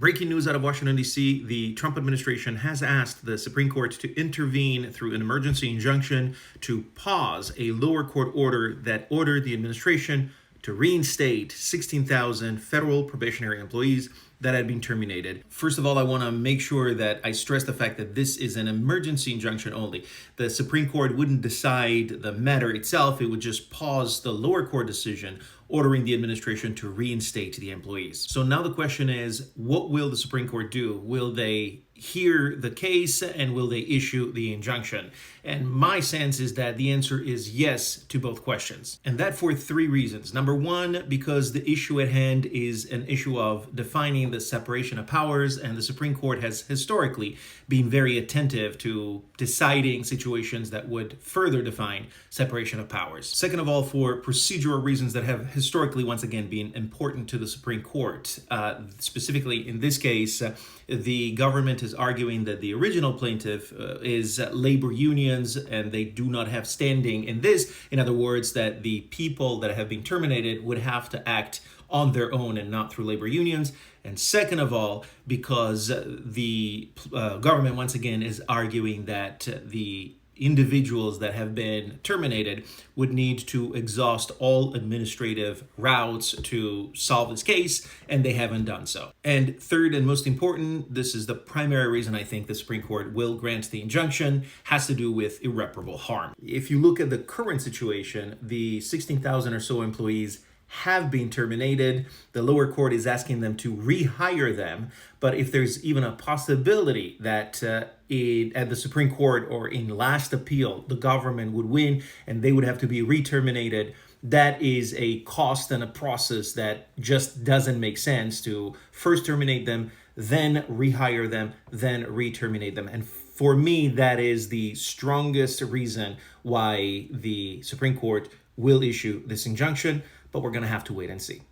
Breaking news out of Washington, D.C. The Trump administration has asked the Supreme Court to intervene through an emergency injunction to pause a lower court order that ordered the administration to reinstate 16,000 federal probationary employees that had been terminated. First of all, I want to make sure that I stress the fact that this is an emergency injunction only. The Supreme Court wouldn't decide the matter itself. It would just pause the lower court decision ordering the administration to reinstate the employees. So now the question is, what will the Supreme Court do? Will they hear the case and will they issue the injunction? And my sense is that the answer is yes to both questions. And that for three reasons. Number one, because the issue at hand is an issue of defining the separation of powers, and the Supreme Court has historically been very attentive to deciding situations that would further define separation of powers. Second of all, for procedural reasons that have historically, once again, been important to the Supreme Court. Specifically, in this case, the government is arguing that the original plaintiff is labor unions and they do not have standing in this. In other words, that the people that have been terminated would have to act on their own and not through labor unions. And second of all, because the government, once again, is arguing that the individuals that have been terminated would need to exhaust all administrative routes to solve this case, and they haven't done so. And third and most important, this is the primary reason I think the Supreme Court will grant the injunction, has to do with irreparable harm. If you look at the current situation, the 16,000 or so employees have been terminated. The lower court is asking them to rehire them. But if there's even a possibility that at the Supreme Court or in last appeal, the government would win and they would have to be re-terminated, that is a cost and a process that just doesn't make sense to first terminate them, then rehire them, then re-terminate them. And for me, that is the strongest reason why the Supreme Court will issue this injunction, but we're going to have to wait and see.